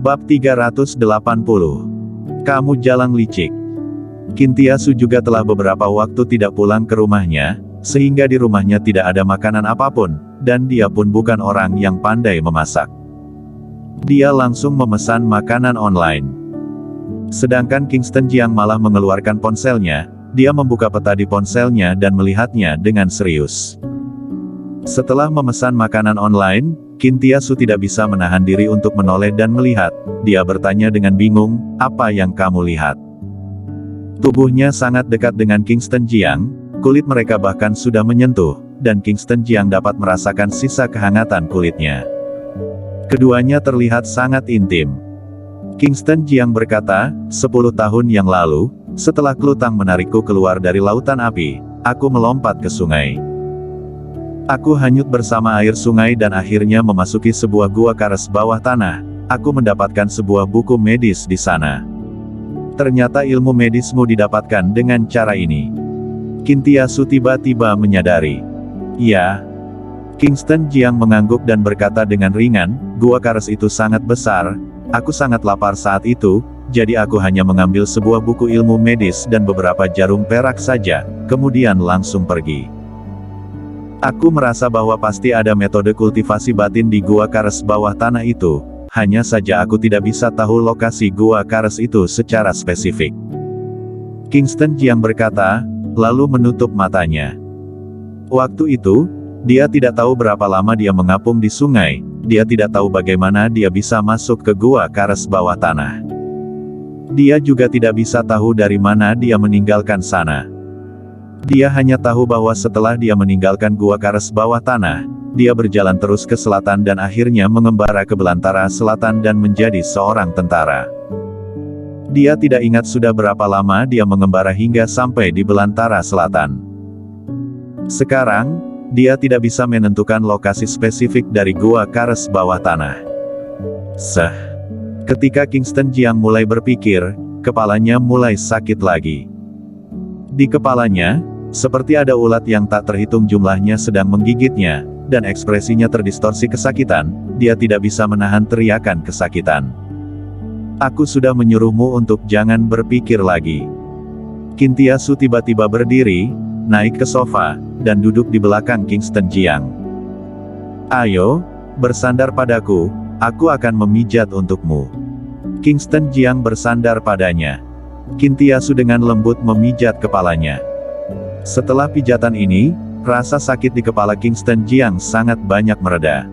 Bab 380. Kamu jalang licik. Kintiasu juga telah beberapa waktu tidak pulang ke rumahnya, sehingga di rumahnya tidak ada makanan apapun, dan dia pun bukan orang yang pandai memasak. Dia langsung memesan makanan online. Sedangkan Kingston Jiang malah mengeluarkan ponselnya, dia membuka peta di ponselnya dan melihatnya dengan serius. Setelah memesan makanan online, Kintiasu tidak bisa menahan diri untuk menoleh dan melihat. Dia bertanya dengan bingung, "Apa yang kamu lihat?" Tubuhnya sangat dekat dengan Kingston Jiang, kulit mereka bahkan sudah menyentuh, dan Kingston Jiang dapat merasakan sisa kehangatan kulitnya. Keduanya terlihat sangat intim. Kingston Jiang berkata, 10 tahun yang lalu, setelah Klutang menarikku keluar dari lautan api, aku melompat ke sungai. Aku hanyut bersama air sungai dan akhirnya memasuki sebuah gua kares bawah tanah. Aku mendapatkan sebuah buku medis di sana. Ternyata ilmu medismu didapatkan dengan cara ini. Kintiasu tiba-tiba menyadari. Ya. Kingston Jiang mengangguk dan berkata dengan ringan, gua kares itu sangat besar, aku sangat lapar saat itu, jadi aku hanya mengambil sebuah buku ilmu medis dan beberapa jarum perak saja, kemudian langsung pergi. Aku merasa bahwa pasti ada metode kultivasi batin di gua kares bawah tanah itu, hanya saja aku tidak bisa tahu lokasi gua kares itu secara spesifik. Kingston Jiang berkata, lalu menutup matanya. Waktu itu, dia tidak tahu berapa lama dia mengapung di sungai, dia tidak tahu bagaimana dia bisa masuk ke gua kares bawah tanah. Dia juga tidak bisa tahu dari mana dia meninggalkan sana. Dia hanya tahu bahwa setelah dia meninggalkan gua kares bawah tanah, dia berjalan terus ke selatan dan akhirnya mengembara ke belantara selatan dan menjadi seorang tentara. Dia tidak ingat sudah berapa lama dia mengembara hingga sampai di belantara selatan. Sekarang, dia tidak bisa menentukan lokasi spesifik dari gua kares bawah tanah. Ketika Kingston Jiang mulai berpikir, kepalanya mulai sakit lagi. Di kepalanya, seperti ada ulat yang tak terhitung jumlahnya sedang menggigitnya, dan ekspresinya terdistorsi kesakitan, dia tidak bisa menahan teriakan kesakitan. Aku sudah menyuruhmu untuk jangan berpikir lagi. Kintiasu tiba-tiba berdiri, naik ke sofa, dan duduk di belakang Kingston Jiang. Ayo, bersandar padaku, aku akan memijat untukmu. Kingston Jiang bersandar padanya. Kintiasu dengan lembut memijat kepalanya. Setelah pijatan ini, rasa sakit di kepala Kingston Jiang sangat banyak mereda.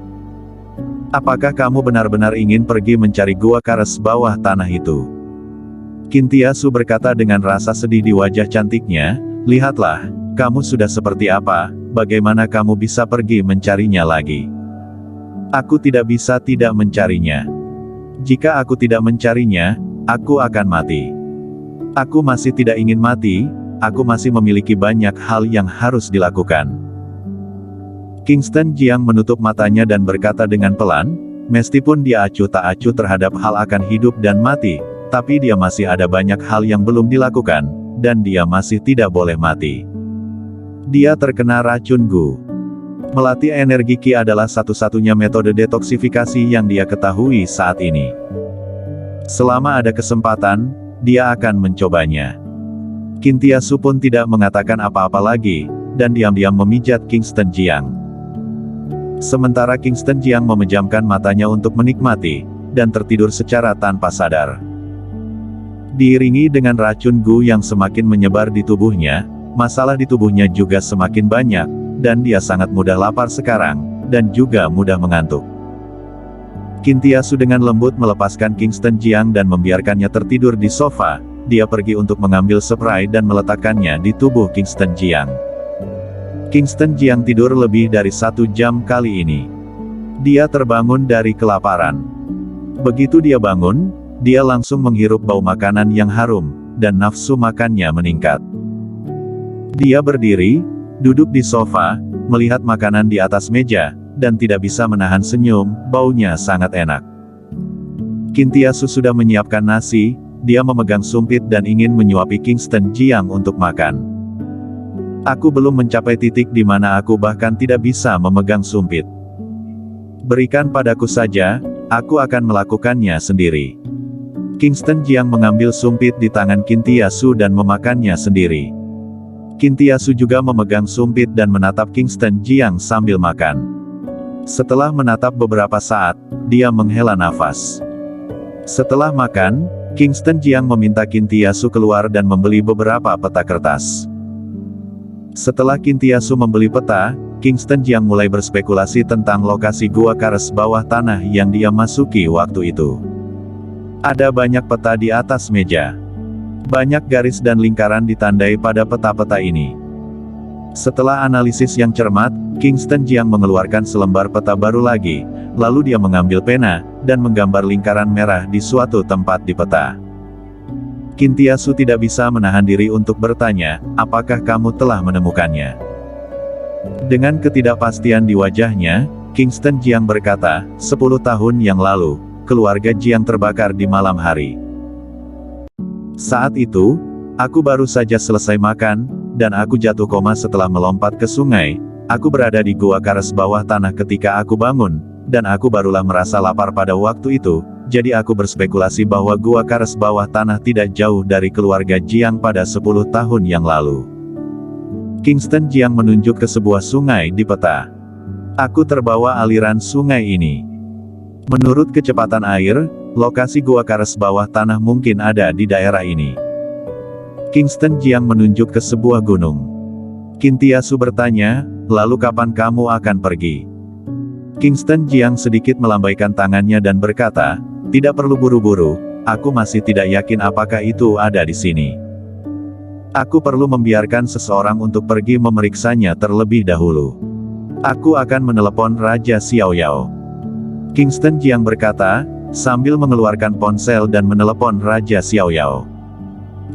Apakah kamu benar-benar ingin pergi mencari gua kares bawah tanah itu? Kintiasu berkata dengan rasa sedih di wajah cantiknya, lihatlah, kamu sudah seperti apa, bagaimana kamu bisa pergi mencarinya lagi? Aku tidak bisa tidak mencarinya. Jika aku tidak mencarinya, aku akan mati. Aku masih tidak ingin mati, aku masih memiliki banyak hal yang harus dilakukan. Kingston Jiang menutup matanya dan berkata dengan pelan, meskipun dia acuh tak acuh terhadap hal akan hidup dan mati, tapi dia masih ada banyak hal yang belum dilakukan, dan dia masih tidak boleh mati. Dia terkena racun Gu. Melatih energi Qi adalah satu-satunya metode detoksifikasi yang dia ketahui saat ini. Selama ada kesempatan, dia akan mencobanya. Kintiasu pun tidak mengatakan apa-apa lagi, dan diam-diam memijat Kingston Jiang. Sementara Kingston Jiang memejamkan matanya untuk menikmati, dan tertidur secara tanpa sadar. Diiringi dengan racun Gu yang semakin menyebar di tubuhnya, masalah di tubuhnya juga semakin banyak, dan dia sangat mudah lapar sekarang, dan juga mudah mengantuk. Kintiasu dengan lembut melepaskan Kingston Jiang dan membiarkannya tertidur di sofa. Dia pergi untuk mengambil spray dan meletakkannya di tubuh Kingston Jiang. Kingston Jiang tidur lebih dari 1 jam kali ini. Dia terbangun dari kelaparan. Begitu dia bangun, dia langsung menghirup bau makanan yang harum, dan nafsu makannya meningkat. Dia berdiri, duduk di sofa, melihat makanan di atas meja, dan tidak bisa menahan senyum, baunya sangat enak. Kintiasu sudah menyiapkan nasi, dia memegang sumpit dan ingin menyuapi Kingston Jiang untuk makan. Aku belum mencapai titik di mana aku bahkan tidak bisa memegang sumpit. Berikan padaku saja, aku akan melakukannya sendiri. Kingston Jiang mengambil sumpit di tangan Kintiasu dan memakannya sendiri. Kintiasu juga memegang sumpit dan menatap Kingston Jiang sambil makan. Setelah menatap beberapa saat, dia menghela nafas. Setelah makan, Kingston Jiang meminta Kintiasu keluar dan membeli beberapa peta kertas. Setelah Kintiasu membeli peta, Kingston Jiang mulai berspekulasi tentang lokasi gua Kares bawah tanah yang dia masuki waktu itu. Ada banyak peta di atas meja. Banyak garis dan lingkaran ditandai pada peta-peta ini. Setelah analisis yang cermat, Kingston Jiang mengeluarkan selembar peta baru lagi, lalu dia mengambil pena, dan menggambar lingkaran merah di suatu tempat di peta. Kintiasu tidak bisa menahan diri untuk bertanya, apakah kamu telah menemukannya? Dengan ketidakpastian di wajahnya, Kingston Jiang berkata, 10 tahun yang lalu, keluarga Jiang terbakar di malam hari. Saat itu, aku baru saja selesai makan, dan aku jatuh koma setelah melompat ke sungai. Aku berada di gua Kares bawah tanah ketika aku bangun, dan aku barulah merasa lapar pada waktu itu, jadi aku berspekulasi bahwa gua Kares bawah tanah tidak jauh dari keluarga Jiang pada 10 tahun yang lalu. Kingston Jiang menunjuk ke sebuah sungai di peta. Aku terbawa aliran sungai ini. Menurut kecepatan air, lokasi gua Kares bawah tanah mungkin ada di daerah ini. Kingston Jiang menunjuk ke sebuah gunung. Kintiasu bertanya, lalu kapan kamu akan pergi? Kingston Jiang sedikit melambaikan tangannya dan berkata, tidak perlu buru-buru, aku masih tidak yakin apakah itu ada di sini. Aku perlu membiarkan seseorang untuk pergi memeriksanya terlebih dahulu. Aku akan menelepon Raja Xiaoyao. Kingston Jiang berkata, sambil mengeluarkan ponsel dan menelepon Raja Xiaoyao.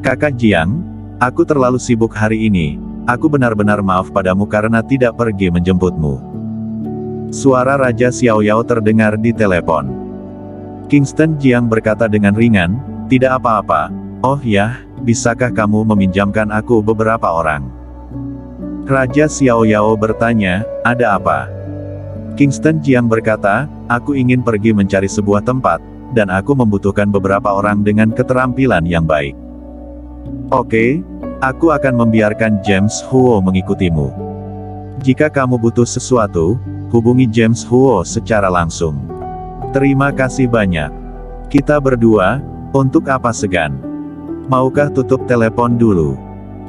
Kakak Jiang, aku terlalu sibuk hari ini, aku benar-benar maaf padamu karena tidak pergi menjemputmu. Suara Raja Xiaoyao terdengar di telepon. Kingston Jiang berkata dengan ringan, tidak apa-apa, oh ya, bisakah kamu meminjamkan aku beberapa orang? Raja Xiaoyao bertanya, ada apa? Kingston Jiang berkata, aku ingin pergi mencari sebuah tempat, dan aku membutuhkan beberapa orang dengan keterampilan yang baik. Oke, aku akan membiarkan James Huo mengikutimu. Jika kamu butuh sesuatu, hubungi James Huo secara langsung. Terima kasih banyak. Kita berdua, untuk apa segan? Maukah tutup telepon dulu?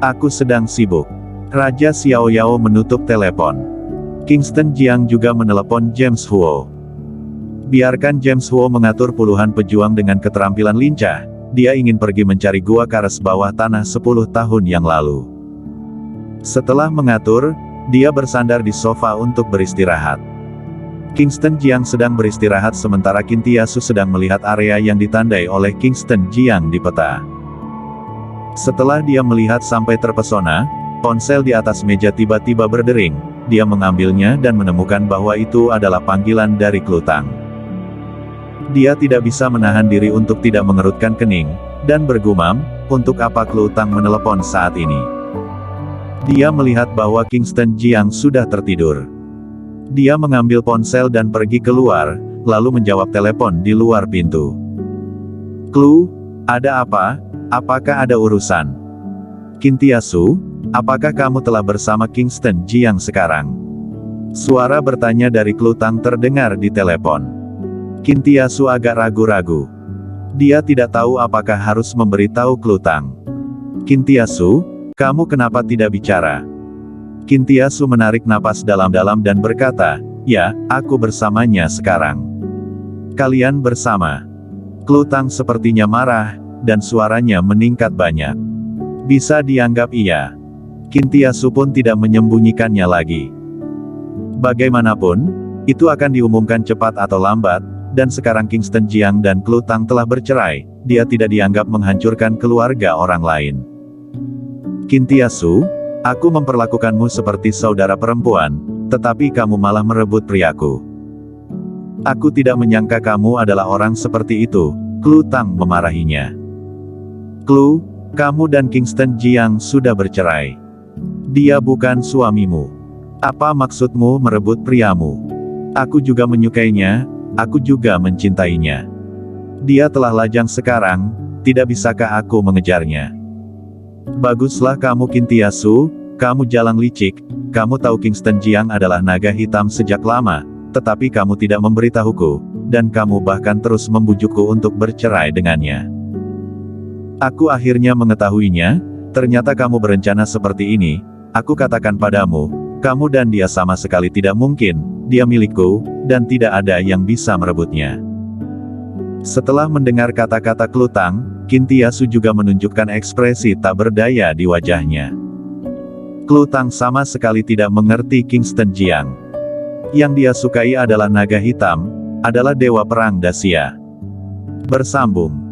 Aku sedang sibuk. Raja Xiaoyao menutup telepon. Kingston Jiang juga menelepon James Huo. Biarkan James Huo mengatur puluhan pejuang dengan keterampilan lincah. Dia ingin pergi mencari gua Kares bawah tanah 10 tahun yang lalu. Setelah mengatur, dia bersandar di sofa untuk beristirahat. Kingston Jiang sedang beristirahat sementara Kintiasu sedang melihat area yang ditandai oleh Kingston Jiang di peta. Setelah dia melihat sampai terpesona, ponsel di atas meja tiba-tiba berdering. Dia mengambilnya dan menemukan bahwa itu adalah panggilan dari Klutang. Dia tidak bisa menahan diri untuk tidak mengerutkan kening, dan bergumam, untuk apa Klutang menelepon saat ini. Dia melihat bahwa Kingston Jiang sudah tertidur. Dia mengambil ponsel dan pergi keluar, lalu menjawab telepon di luar pintu. Klu, ada apa? Apakah ada urusan? Kintiasu, apakah kamu telah bersama Kingston Jiang sekarang? Suara bertanya dari Klutang terdengar di telepon. Kintiasu agak ragu-ragu. Dia tidak tahu apakah harus memberitahu Klutang. Kintiasu, kamu kenapa tidak bicara? Kintiasu menarik napas dalam-dalam dan berkata, ya, aku bersamanya sekarang. Kalian bersama. Klutang sepertinya marah, dan suaranya meningkat banyak. Bisa dianggap iya. Kintiasu pun tidak menyembunyikannya lagi. Bagaimanapun, itu akan diumumkan cepat atau lambat, dan sekarang Kingston Jiang dan Klutang telah bercerai, dia tidak dianggap menghancurkan keluarga orang lain. Kintiasu, aku memperlakukanmu seperti saudara perempuan, tetapi kamu malah merebut priaku. Aku tidak menyangka kamu adalah orang seperti itu, Klutang memarahinya. Klu, kamu dan Kingston Jiang sudah bercerai. Dia bukan suamimu. Apa maksudmu merebut priamu? Aku juga menyukainya, Aku juga mencintainya. Dia telah lajang sekarang, tidak bisakah aku mengejarnya? Baguslah kamu Kintiasu, kamu jalang licik, kamu tahu Kingston Jiang adalah naga hitam sejak lama, tetapi kamu tidak memberitahuku, dan kamu bahkan terus membujukku untuk bercerai dengannya. Aku akhirnya mengetahuinya, ternyata kamu berencana seperti ini, aku katakan padamu, kamu dan dia sama sekali tidak mungkin, dia milikku, dan tidak ada yang bisa merebutnya. Setelah mendengar kata-kata Klutang, Kintiasu juga menunjukkan ekspresi tak berdaya di wajahnya. Klutang sama sekali tidak mengerti Kingston Jiang. Yang dia sukai adalah naga hitam, adalah dewa perang Dacia. Bersambung.